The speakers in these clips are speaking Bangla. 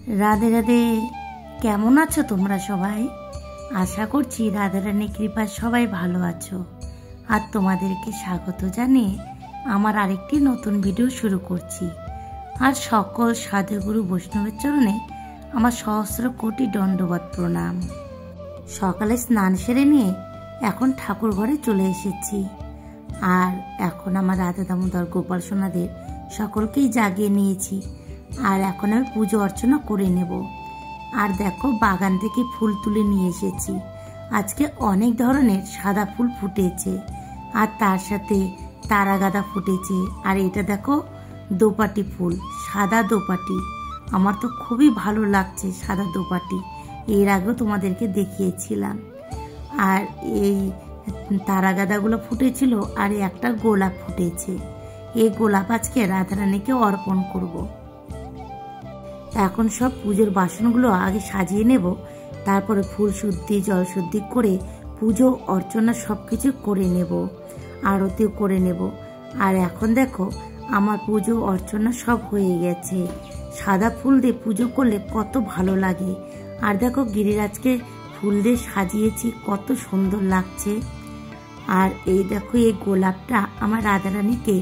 রাধে রাধে। কেমন আছো তোমরা সবাই? আশা করছি রাধা রানীর কৃপায় সবাই ভালো আছো। আর তোমাদেরকে স্বাগত জানিয়ে আমার আরেকটি নতুন ভিডিও শুরু করছি। আর সকল সাধুগুরু বৈষ্ণবের চরণে আমার সহস্র কোটি দণ্ডবত প্রণাম। সকালে স্নান সেরে নিয়ে এখন ঠাকুর ঘরে চলে এসেছি। আর এখন আমার রাধা দামোদর গোপাল সোনাদের সকলকেই জাগিয়ে নিয়েছি। আর এখন আমি পুজো অর্চনা করে নেব। আর দেখো, বাগান থেকে ফুল তুলে নিয়ে এসেছি। আজকে অনেক ধরনের সাদা ফুল ফুটেছে, আর তার সাথে তারা গাঁদা ফুটেছে। আর এটা দেখো, দোপাটি ফুল, সাদা দোপাটি। আমার তো খুবই ভালো লাগছে সাদা দোপাটি। এর আগেও তোমাদেরকে দেখিয়েছিলাম। আর এই তারা গাঁদাগুলো ফুটেছিল, আর একটা গোলাপ ফুটেছে। এই গোলাপ আজকে রাধারানীকে অর্পণ করব। এখন সব পুজোর বাসনগুলো আগে সাজিয়ে নেব, তারপরে ফুল শুদ্ধি জল শুদ্ধি করে পুজো অর্চনা সব কিছু করে নেব, আরতিও করে নেব। আর এখন দেখো, আমার পুজো অর্চনা সব হয়ে গেছে। সাদা ফুল দিয়ে পুজো করলে কত ভালো লাগে। আর দেখো, গিরিরাজকে ফুল দিয়ে সাজিয়েছি, কত সুন্দর লাগছে। আর এই দেখো, এই গোলাপটা আমার রাধারানীকে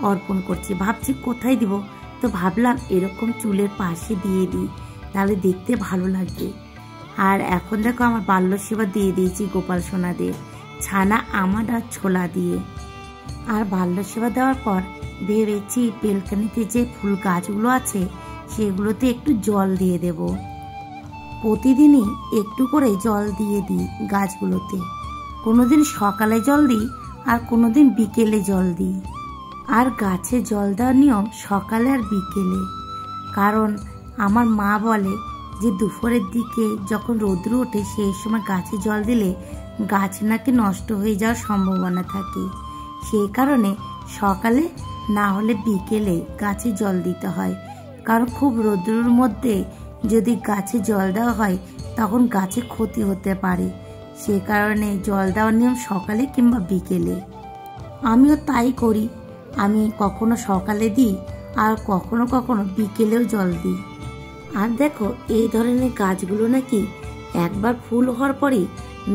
অর্পণ করছি। ভাবছি কোথায় দিব, তো ভাবলাম এরকম চুলের পাশে দিয়ে দিই, তাহলে দেখতে ভালো লাগবে। আর এখন দেখো, আমার বাল্য সেবা দিয়ে দিয়েছি গোপাল সোনাদের, ছানা আমার আর ছোলা দিয়ে। আর বাল্য সেবা দেওয়ার পর ভেবেছি বেলকানিতে যে ফুল গাছগুলো আছে সেগুলোতে একটু জল দিয়ে দেব। প্রতিদিনই একটু করে জল দিয়ে দিই গাছগুলোতে। কোনোদিন সকালে জল দিই, আর কোনোদিন বিকেলে জল দিই। আর গাছে জল দেওয়ার নিয়ম সকালে আর বিকেলে, কারণ আমার মা বলে যে দুপুরের দিকে যখন রৌদ্র ওঠে সেই সময় গাছে জল দিলে গাছ নাকি নষ্ট হয়ে যাওয়ার সম্ভাবনা থাকে। সেই কারণে সকালে না হলে বিকেলে গাছে জল দিতে হয়। কারণ খুব রৌদ্রের মধ্যে যদি গাছে জল দেওয়া হয় তখন গাছে ক্ষতি হতে পারে। সে কারণে জল দেওয়ার নিয়ম সকালে কিংবা বিকেলে। আমিও তাই করি। আমি কখনো সকালে দিই, আর কখনো কখনো বিকেলেও জল দিই। আর দেখো, এই ধরনের গাছগুলো নাকি একবার ফুল হওয়ার পরেই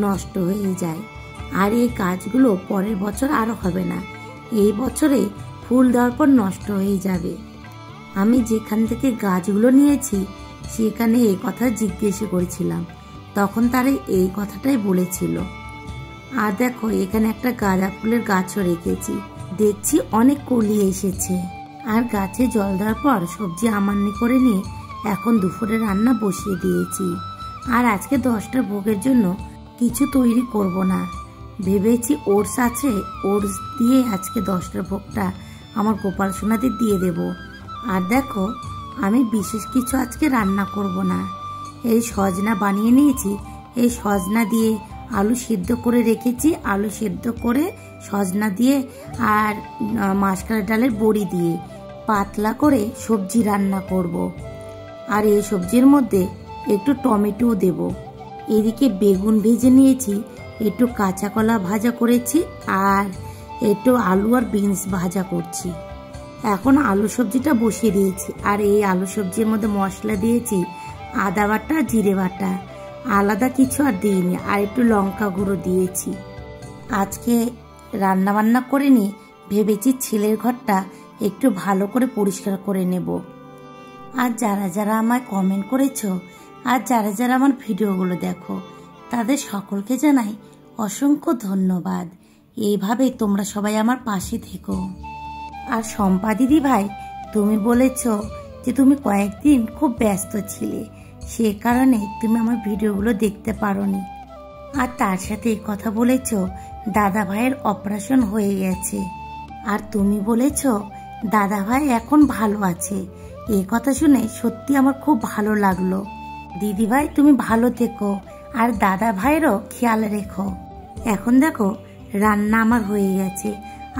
নষ্ট হয়ে যায়। আর এই গাছগুলো পরের বছর আর হবে না, এই বছরে ফুল দেওয়ার পর নষ্ট হয়ে যাবে। আমি যেখান থেকে গাছগুলো নিয়েছি সেখানে এই কথা জিজ্ঞেস করেছিলাম, তখন তারা এই কথাটাই বলেছিল। আর দেখো, এখানে একটা গাঁদা ফুলের গাছও রেখেছি, দেখছি অনেক কলি এসেছে। আর গাছে জল দেওয়ার পর সবজি আমান্নি করে নিয়ে এখন দুপুরে রান্না বসিয়ে দিয়েছি। আর আজকে 10টা ভোগের জন্য কিছু তৈরি করব না, ভেবেছি ওটস আছে, ওটস দিয়ে আজকে 10টা ভোগটা আমার গোপাল সোনাদের দিয়ে দেব। আর দেখো, আমি বিশেষ কিছু আজকে রান্না করব না। এই সজনা বানিয়ে নিয়েছি, এই সজনা দিয়ে আলু সেদ্ধ করে রেখেছি। আলু সেদ্ধ করে সজনা দিয়ে আর মাসকলাই ডালের বড়ি দিয়ে পাতলা করে সবজি রান্না করব। আর এই সবজির মধ্যে একটু টমেটো দেব। এদিকে বেগুন ভেজে নিয়েছি, একটু কাঁচা কলা ভাজা করেছি, আর একটু আলু আর বিনস ভাজা করছি। এখন আলু সবজিটা বসিয়ে দিয়েছি। আর এই আলু সবজির মধ্যে মশলা দিয়েছি আদা বাটা, জিরে বাটা, আলাদা কিছু আর দিইনি। আর একটু লঙ্কা গুঁড়ো দিয়েছি। আজকে রান্না বান্না করে নিয়ে ভেবেছি ছেলের ঘরটা একটু ভালো করে পরিষ্কার করে নেব। আর যারা যারা আমায় কমেন্ট করেছো, আর যারা যারা আমার ভিডিওগুলো দেখো, তাদের সকলকে জানাই অসংখ্য ধন্যবাদ। এইভাবে তোমরা সবাই আমার পাশে থেকো। আর শম্পা দিদি ভাই, তুমি বলেছ যে তুমি কয়েকদিন খুব ব্যস্ত ছিলে, সে কারণে তুমি আমার ভিডিওগুলো দেখতে পারোনি। আর তার সাথে কথা বলেছ দাদা ভাইয়ের অপারেশন হয়ে গেছে। আর তুমি বলেছ দাদা ভাই এখন ভালো আছে। এই কথা শুনে সত্যি আমার খুব ভালো লাগলো। দিদি ভাই, তুমি ভালো থেকো, আর দাদা ভাইয়েরও খেয়াল রেখো। এখন দেখো, রান্না আমার হয়ে গেছে,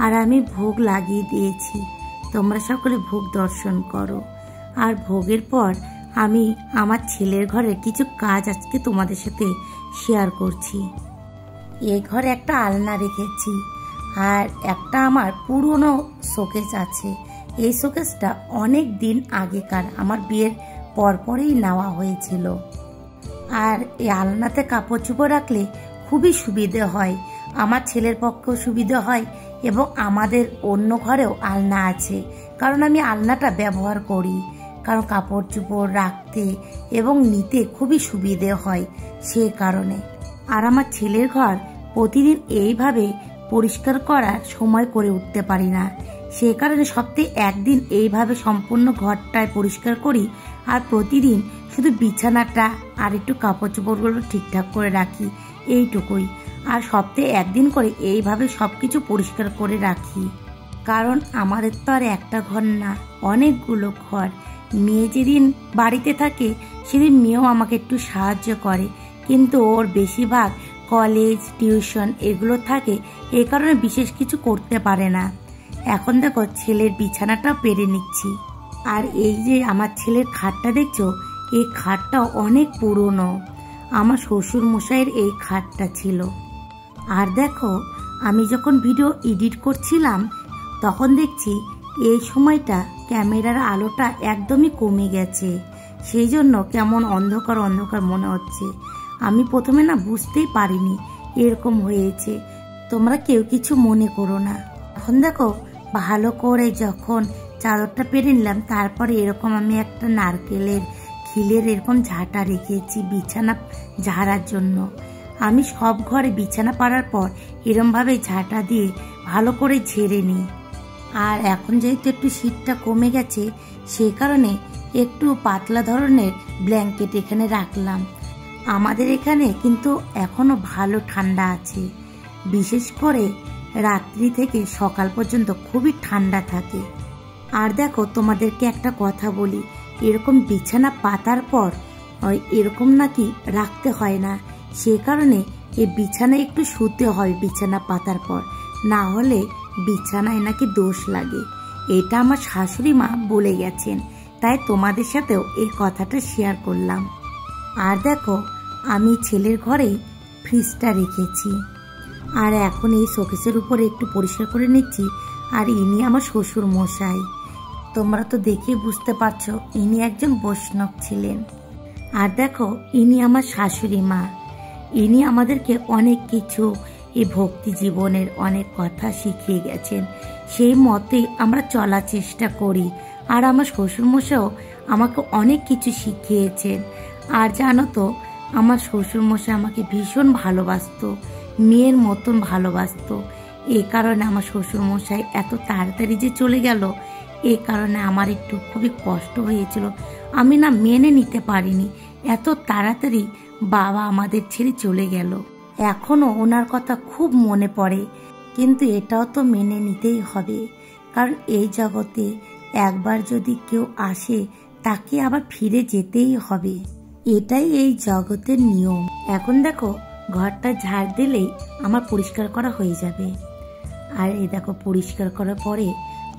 আর আমি ভোগ লাগিয়ে দিয়েছি। তোমরা সকলে ভোগ দর্শন করো। আর ভোগের পর আমি আমার ছেলের ঘরের কিছু কাজ আজকে তোমাদের সাথে শেয়ার করছি। এই ঘরে একটা আলনা রেখেছি, আর একটা আমার পুরনো শোকেস আছে। এই শোকেসটা অনেক দিন আগেকার, আমার বিয়ের পরপরই নেওয়া হয়েছিল। আর এই আলনাতে কাপড় চোপড় রাখলে খুবই সুবিধে হয়, আমার ছেলের পক্ষেও সুবিধে হয় এবং আমাদের অন্য ঘরেও আলনা আছে, কারণ আমি আলনাটা ব্যবহার করি, কারণ কাপড় চোপড় রাখতে এবং নিতে খুবই সুবিধে হয় সে কারণে। আর আমার ছেলের ঘর প্রতিদিন এইভাবে পরিষ্কার করার সময় করে উঠতে পারি না, সে কারণে সপ্তাহে একদিন এইভাবে সম্পূর্ণ ঘরটায় পরিষ্কার করি। আর প্রতিদিন শুধু বিছানাটা আর একটু কাপড় চোপড়গুলো ঠিকঠাক করে রাখি, এইটুকুই। আর সপ্তাহে একদিন করে এইভাবে সবকিছু পরিষ্কার করে রাখি, কারণ আমাদের তো আর একটা ঘর না, অনেকগুলো ঘর। মেয়ে যেদিন বাড়িতে থাকে সেদিন মেয়েও আমাকে একটু সাহায্য করে, কিন্তু ওর বেশিরভাগ কলেজ টিউশন এগুলো থাকে, এই কারণে বিশেষ কিছু করতে পারে না। এখন দেখো ছেলের বিছানাটাও পেরে নিচ্ছি। আর এই যে আমার ছেলের খাটটা দেখছো, এই খাটটা অনেক পুরনো, আমার শ্বশুর মশাইয়ের এই খাটটা ছিল। আর দেখো আমি যখন ভিডিও এডিট করছিলাম তখন দেখছি এই সময়টা ক্যামেরার আলোটা একদমই কমে গেছে, সেই জন্য কেমন অন্ধকার অন্ধকার মনে হচ্ছে। আমি প্রথমে না বুঝতেই পারিনি এরকম হয়েছে, তোমরা কেউ কিছু মনে করো না। এখন দেখো ভালো করে যখন চাদরটা পেরে নিলাম, তারপরে এরকম আমি একটা নারকেলের খিলের এরকম ঝাঁটা রেখেছি বিছানা ঝাড়ার জন্য। আমি সব ঘরে বিছানা পাড়ার পর এরমভাবে ঝাঁটা দিয়ে ভালো করে ঝেড়ে নিই। আর এখন যেহেতু একটু শীতটা কমে গেছে, সে কারণে একটু পাতলা ধরনের ব্ল্যাঙ্কেট এখানে রাখলাম। আমাদের এখানে কিন্তু এখনো ভালো ঠান্ডা আছে, বিশেষ করে রাত্রি থেকে সকাল পর্যন্ত খুবই ঠান্ডা থাকে। আর দেখো তোমাদেরকে একটা কথা বলি, এরকম বিছানা পাতার পর এরকম নাকি রাখতে হয় না, সে কারণে এই বিছানায় একটু শুতে হয় বিছানা পাতার পর, না হলে বিছানায় নাকি দোষ লাগে। এটা আমার শাশুড়ি মা বলে গেছেন, তাই তোমাদের সাথেও এই কথাটা শেয়ার করলাম। আর দেখো আমি ছেলের ঘরে ফ্রিজটা রেখেছি, আর এখন এই শোকেসের উপরে একটু পরিষ্কার করে নিচ্ছি। আর ইনি আমার শ্বশুর মশাই, তোমরা তো দেখে বুঝতে পারছো ইনি একজন বৈষ্ণব ছিলেন। আর দেখো ইনি আমার শাশুড়ি মা, ইনি আমাদেরকে অনেক কিছু এই ভক্তি জীবনের অনেক কথা শিখিয়ে গেছেন, সেই মতে আমরা চলার চেষ্টা করি। আর আমার শ্বশুরমশাইও আমাকে অনেক কিছু শিখিয়েছেন। আর জানো তো আমার শ্বশুরমশাই আমাকে ভীষণ ভালোবাসতো, মেয়ের মতন ভালোবাসতো। এই কারণে আমার শ্বশুরমশাই এত তাড়াতাড়ি যে চলে গেল, এই কারণে আমার একটু খুবই কষ্ট হয়েছিল। আমি না মেনে নিতে পারিনি এত তাড়াতাড়ি বাবা আমাদের ছেড়ে চলে গেল। এখনো ওনার কথা খুব মনে পড়ে, কিন্তু এটাও তো মেনে নিতেই হবে, কারণ এই জগতে একবার যদি কেউ আসে তাকে আবার ফিরে যেতেই হবে, এটাই এই জগতের নিয়ম। এখন দেখো ঘরটা ঝাড় দিলেই আমার পরিষ্কার করা হয়ে যাবে। আর এই দেখো পরিষ্কার করার পরে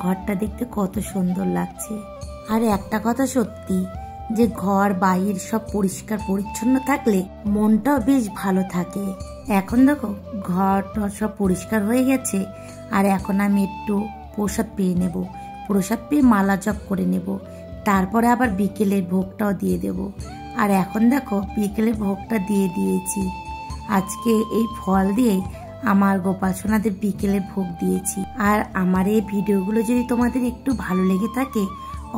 ঘরটা দেখতে কত সুন্দর লাগছে। আর একটা কথা সত্যি যে ঘর বাইর সব পরিষ্কার পরিচ্ছন্ন থাকলে মনটাও বেশ ভালো থাকে। এখন দেখো ঘরটা সব পরিষ্কার হয়ে গেছে, আর এখন আমি একটু প্রসাদ পেয়ে নেব, প্রসাদ পেয়ে মালা জপ করে নেব, তারপরে আবার বিকেলের ভোগটাও দিয়ে দেব। আর এখন দেখো বিকেলের ভোগটা দিয়ে দিয়েছি, আজকে এই ফল দিয়ে আমার গোপাল সোনাদের বিকেলের ভোগ দিয়েছি। আর আমার এই ভিডিওগুলো যদি তোমাদের একটু ভালো লেগে থাকে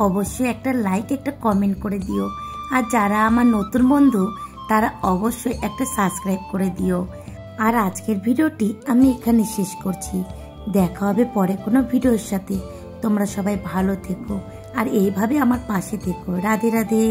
অবশ্যই একটা লাইক একটা কমেন্ট করে দিও। আর যারা আমার নতুন বন্ধু তারা অবশ্যই একটা সাবস্ক্রাইব করে দিও। আর আজকের ভিডিওটি আমি এখানে শেষ করছি, দেখা হবে পরে কোনো ভিডিওর সাথে। তোমরা সবাই ভালো থেকো আর এইভাবে আমার পাশে থেকো। রাধে রাধে।